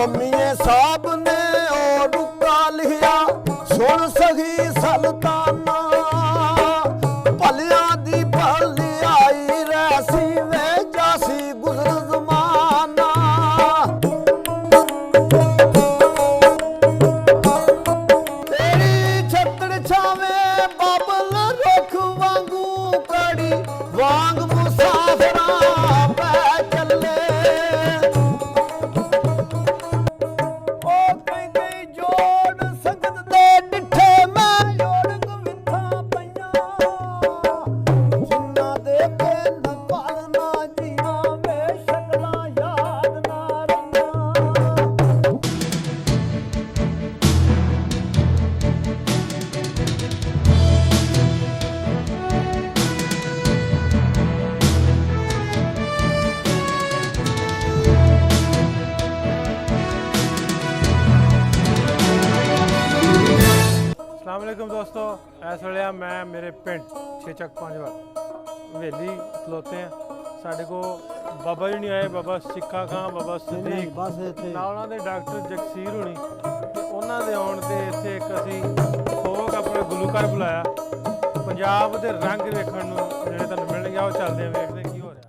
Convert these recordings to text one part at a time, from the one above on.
ਮੀਏ ਸਾਹਿਬ ਨੇ ਉਹ ਰੁਕਾ ਲਿਆ ਸੁਣ ਸਹੀ ਸਲਤਾਨਾ ਭਲਿਆਂ ਦੀ ਭਲਾਈ ਰੈਸੀ ਵੇ ਜਾਸੀ ਗੁਜ਼ਰ ਜ਼ਮਾਨਾ ਤੇਰੀ ਛੱਤੜ ਛਾਵੇਂ ਬਾਬਲ ਰੁੱਖ ਵਾਂਗੂ ਕੜੀ ਵਾਂਗ ਮੁਸਾਫਰਾਂ ਪੈ ਚੱਲੇ अस्सलामुअलैकुम दोस्तों, इस वे मैं मेरे पिंड छेचक पंजवाल हवेली खलोते हैं। साढ़े को बाबा जी नहीं आए, बाबा सिक्खा खां, बाबा सदीक नाल दे डॉक्टर जगसीर होनी उन्होंने आने से इतने एक असी फोक अपने गुलूकार बुलाया पंजाब के रंग वेखण नूं जिहड़े तुहानूं मिलणगे। आओ चलदे वेखदे की हो रहा।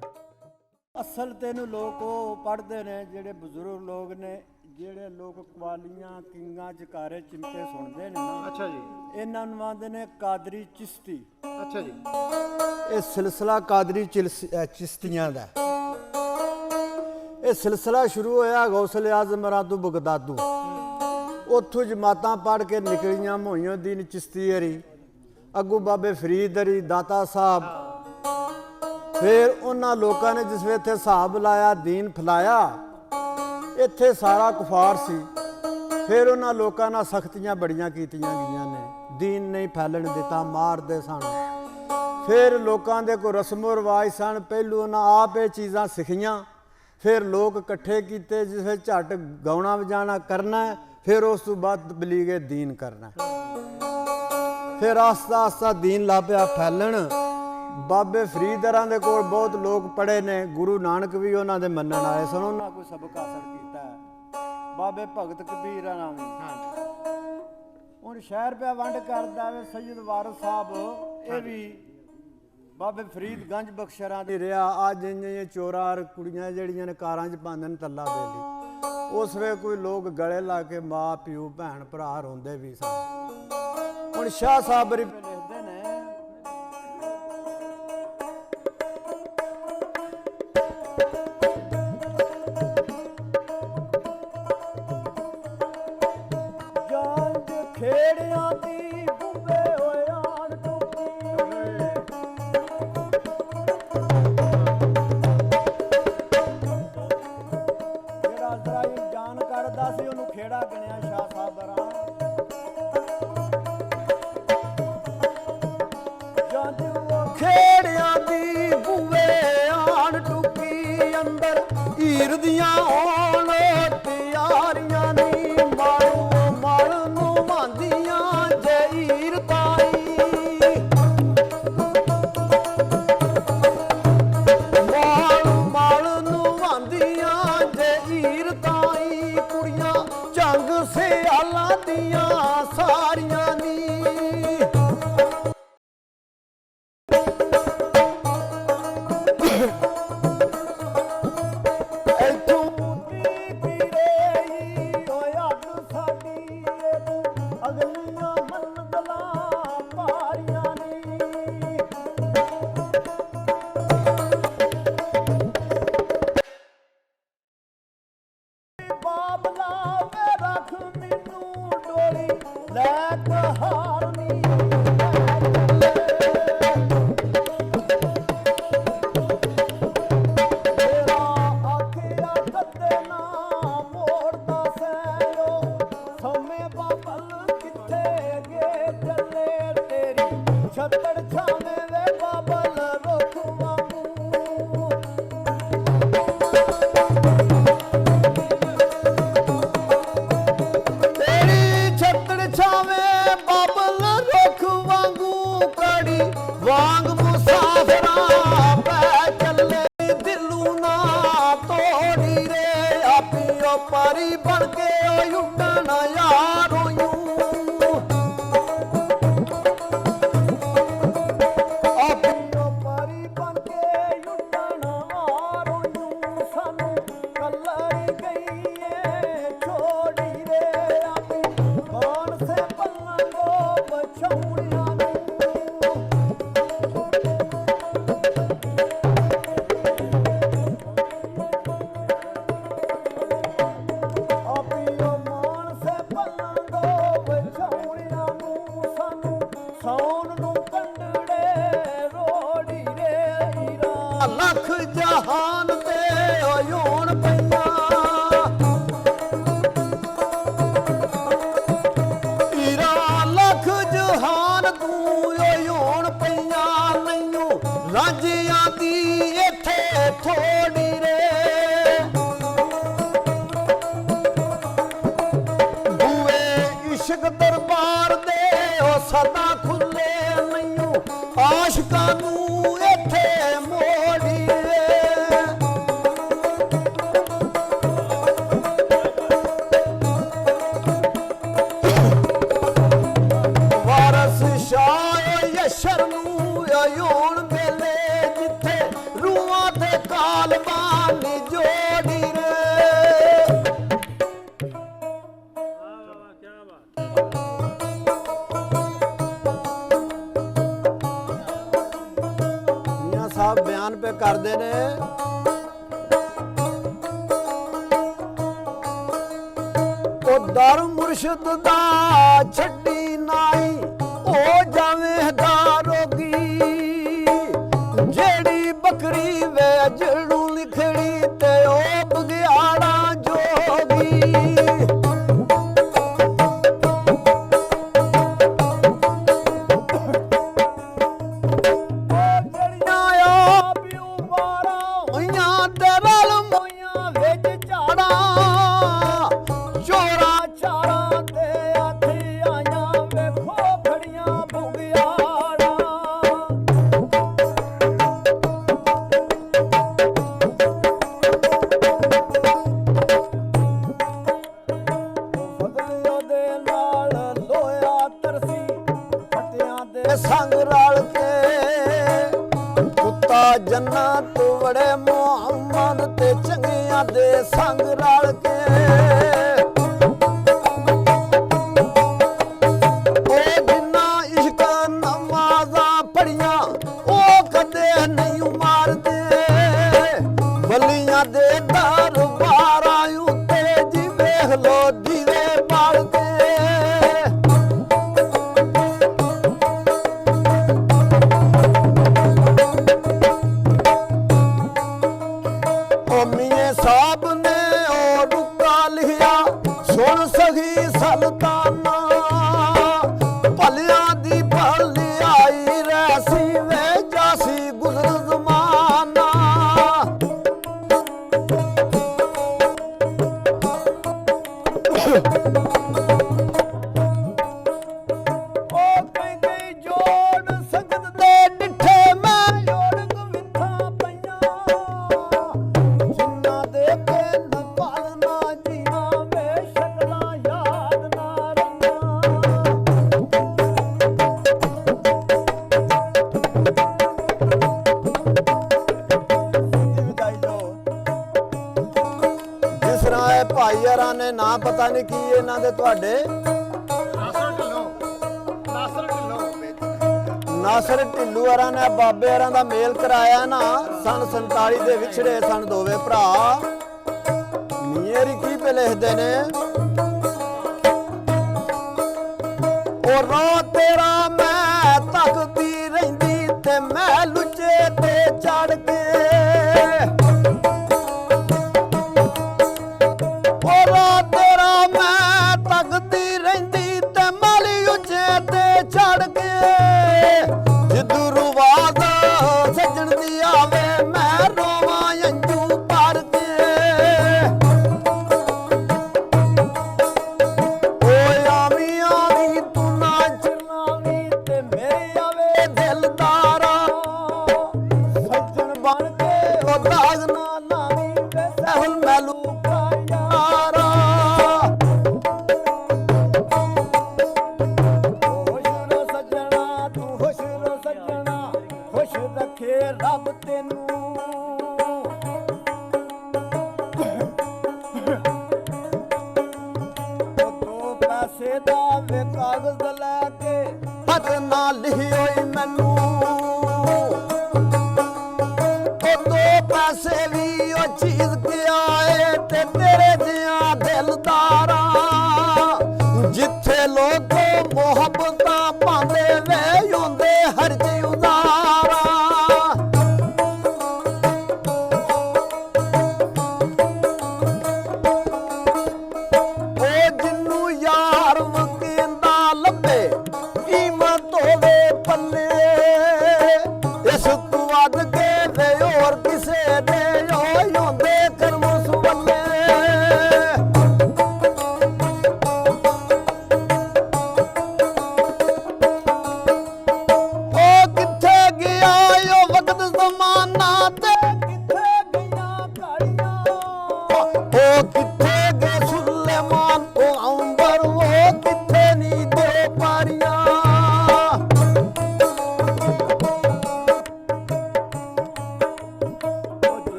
असल तेनू लोग वो पढ़ते ने जेडे बुजुर्ग लोग ने ਜਿਹੜੇ ਲੋਕ ਕਵਾਲੀਆਂ ਕਿੰਗਾਂ ਜਕਾਰੇ ਚਿਮਟੇ ਸੁਣਦੇ ਨੇ ਨਾ। ਅੱਛਾ ਜੀ। ਇਹਨਾਂ ਨੂੰ ਆਂਦੇ ਨੇ ਕਾਦਰੀ ਚਿਸ਼ਤੀ। ਅੱਛਾ ਜੀ। ਇਹ ਸਿਲਸਿਲਾ ਕਾਦਰੀ ਚਿਸ਼ਤੀਆਂ ਦਾ। ਇਹ ਸਿਲਸਿਲਾ ਸ਼ੁਰੂ ਹੋਇਆ ਗੌਸਲ ਆਜ਼ਮ ਰਾਤੂ ਬਗਦਾਦੂ। ਉੱਥੋਂ ਜਮਾਤਾਂ ਪੜ੍ਹ ਕੇ ਨਿਕਲੀਆਂ ਮੁਹੀਉਦੀਨ ਚਿਸ਼ਤੀ ਹਰੀ, ਅੱਗੂ ਬਾਬੇ ਫਰੀਦ ਹਰੀ, ਦਾਤਾ ਸਾਹਿਬ। ਫਿਰ ਉਹਨਾਂ ਲੋਕਾਂ ਨੇ ਜਿਸ ਵੇਲੇ ਇੱਥੇ ਹਿਸਾਬ ਲਾਇਆ ਦੀਨ ਫੈਲਾਇਆ, ਇੱਥੇ ਸਾਰਾ ਕੁਫਾਰ ਸੀ। ਫਿਰ ਉਹਨਾਂ ਲੋਕਾਂ ਨਾਲ ਸਖਤੀਆਂ ਬੜੀਆਂ ਕੀਤੀਆਂ ਗਈਆਂ ਨੇ, ਦੀਨ ਨਹੀਂ ਫੈਲਣ ਦਿੱਤਾ, ਮਾਰਦੇ ਸਨ। ਫਿਰ ਲੋਕਾਂ ਦੇ ਕੋਈ ਰਸਮੋ ਰਿਵਾਜ ਸਨ, ਪਹਿਲੂ ਉਹਨਾਂ ਆਪ ਇਹ ਚੀਜ਼ਾਂ ਸਿੱਖੀਆਂ। ਫਿਰ ਲੋਕ ਇਕੱਠੇ ਕੀਤੇ, ਜਿਸ ਵਿੱਚ ਝੱਟ ਗਾਉਣਾ ਵਜਾਣਾ ਕਰਨਾ, ਫਿਰ ਉਸ ਤੋਂ ਬਾਅਦ ਤਬਲੀਗੇ ਦੀਨ ਕਰਨਾ। ਫਿਰ ਆਸਤਾ ਆਸਤਾ ਦੀਨ ਲੱਗ ਪਿਆ ਫੈਲਣ। ਬਾਬੇ ਫਰੀਦਰਾਂ ਦੇ ਕੋਲ ਬਹੁਤ ਲੋਕ ਪੜ੍ਹੇ ਨੇ, ਗੁਰੂ ਨਾਨਕ ਵੀ ਉਹਨਾਂ ਦੇ ਮੰਨਣ ਆਏ ਸਨ, ਉਹਨਾਂ ਕੋਈ ਸਬਕ ਹਾਸਲ ਕੀਤਾ ਹੈ। ਬਾਬੇ ਭਗਤ ਕਬੀਰ ਨਾਲ ਵੀ ਹੁਣ ਸ਼ਹਿਰ ਪਿਆ ਵੰਡ ਕਰਦਾ ਵੇ ਸੈਯਦ ਵਾਰਿਸ ਸਾਹਿਬ, ਇਹ ਵੀ ਬਾਬੇ ਫਰੀਦ ਗੰਜ ਬਖਸ਼ਰਾਂ ਦੇ ਰਿਹਾ। ਅੱਜ ਇਹ ਚੋਰਾਂ ਕੁੜੀਆਂ ਜਿਹੜੀਆਂ ਨੇ ਕਾਰਾਂ 'ਚ ਪਾਉਂਦੇ ਨੇ ਤੱਲਾ ਬੇਲੀ, ਉਸ ਵੇ ਕੋਈ ਲੋਕ ਗਲੇ ਲਾ ਕੇ ਮਾਂ ਪਿਓ ਭੈਣ ਭਰਾ ਰੋਂਦੇ ਵੀ ਸਨ। ਹੁਣ ਸ਼ਾਹ ਸਾਹਿਬ ਲਿਖਦੇ ਨੇ ਖੇੜਿਆਂ ਦੀ ਬੁੱਬੇ ਹੋਏ ਆਣ ਟੁੱਕੀ, ਜਿਹੜਾ ਇਜ਼ਰਾਈਲ ਜਾਨ ਕਰਦਾ ਸੀ ਉਹਨੂੰ ਖੇੜਾ ਗਿਣਿਆ ਸ਼ਾਹ ਸਾਹਿਬ ਦਾ। ਜਦ ਖੇੜਿਆਂ ਦੀ ਬੁੱਬੇ ਆਣ ਟੁੱਕੀ, ਅੰਦਰ ਹੀਰ ਦੀਆਂ ਆਉਣ ਤਿਆਰੀਆਂ ਨੀ, ਮਾਰੂ ਮਲ ਨੂੰ ਮਾਂਦੀਆਂ ਜਹੀਰ ਤਾਈ, ਮਲ ਨੂੰ ਮਾਂਦੀਆਂ ਜਹੀਰ ਤਾਈ, ਕੁੜੀਆਂ ਝੰਗ ਸਿਆਲਾਂ ਦੀਆਂ ਸਾਰੀਆਂ ਨੀ। ਪਾਰੀ ਬਣ ਕੇ ਓ ਉੱਡਣਾ ਯਾਰੋ ਯੂ ਆਪਣੋ ਪਾਰੀ ਬਣ ਕੇ ਉੱਡਣਾ ਯਾਰੋ ਯੂ ਸਾਨੂੰ ਕੱਲਰ ਗਈ ਏ ਛੋੜੀ ਰੇ ਆਪੀ ਕੌਣ ਸੇ ਪੱਲਾਂਗੋ ਬਚਾਉਣਿਆਂ ਨੂੰ ਲੱਖ ਜਹਾਨ ਤੇ ਹੋਣ ਪਈਆਂ ਈਰਾ ਲੱਖ ਜਹਾਨ ਤੂੰ ਹੋਣ ਪਈਆਂ ਮੈਨੂੰ ਰਾਂਝਿਆਂ ਦੀ ਇੱਥੇ ਥੋੜੀ ਰੇ ਬੂਏ ਇਸ਼ਕ ਦਰਬਾਰ ਦੇ ਉਹ ਸਦਾ ਖੁੱਲੇ ਮੈਨੂੰ ਆਸ਼ਕਾਂ ਨੂੰ ਇੱਥੇ ਮੋੜੀ ਰੇ ਵਾਰਸ ਸ਼ਾਹ ਯਸ਼ਰ ਨੂੰ ਆਉਣ ਵੇਲੇ ਜਿੱਥੇ ਰੂਹਾਂ ਤੇ ਕਾਲਬਾਂ ਨੀ ਜੋੜੀ ਰੇ साहब बयान पे कर दे ने ओ दर मुर्शिद दा छड्डी नाई ओ जावे दारोगी जेड़ी बकरी वे जड़ू लिखड़ी ते ओ बगियाड़ा जोगी संग रल के कुत्ता जन्नत वड़े मोहम्मद ते चंगियां दे संग रल के ओ जिन्ना इश्क नमाज़ां पढ़ियां ओ कदे नहीं मारदे वलियां दे दरबारां उत्ते जी वेख लो दीवे बालदे साहब ने और रुका लिया सुन सही सल्ताना भलिया दी भली आई रैसी वे जासी गुजर जमाना ओ कई जोड़ संगत दे डिठे मैं जोड़ विथा पईया ਭਾਈਆਰਾਂ ਨੇ ਨਾ ਪਤਾ ਨਹੀਂ ਕੀ ਇਹਨਾਂ ਦੇ ਤੁਹਾਡੇ ਨਾਸਰ ਢਿੱਲੂ ਆਰਾਂ ਨੇ ਬਾਬੇ ਆਰਾਂ ਦਾ ਮੇਲ ਕਰਾਇਆ ਨਾ ਸਨ 47 ਦੇ ਵਿਛੜੇ ਸਨ ਦੋਵੇਂ ਭਰਾ ਮੀਰੀ ਕੀ ਪੇ ਲਿਖਦੇ ਨੇ ਉਹ ਰੋ ਤੇਰਾ ਮੈਂ ਤੱਕਦੀ ਰਹਿੰਦੀ ਤੇ ਮੈਂ ਲੁੱਚੇ ਤੇ ਚੜ ਕੇ चढ़ के जिदू वाद सजन दी आवे मैं रोवा अंजू भर के ओ आवी आवी तू ना चलावी ते मेरे आवे दिलदारा सजन ਪੈਸੇ ਦਾ ਵੇ ਕਾਗਜ਼ ਲੈ ਕੇ ਹੱਥ ਨਾਲ ਲਿਖਿਓਈ ਮੈਨੂੰ ਉਹ 2 ਪੈਸੇ ਵੀ ਉਹ ਚੀਜ਼ ਕਿਆ ਏ ਤੇ ਤੇਰੇ ਜਿਹਾ ਦਿਲਦਾਰ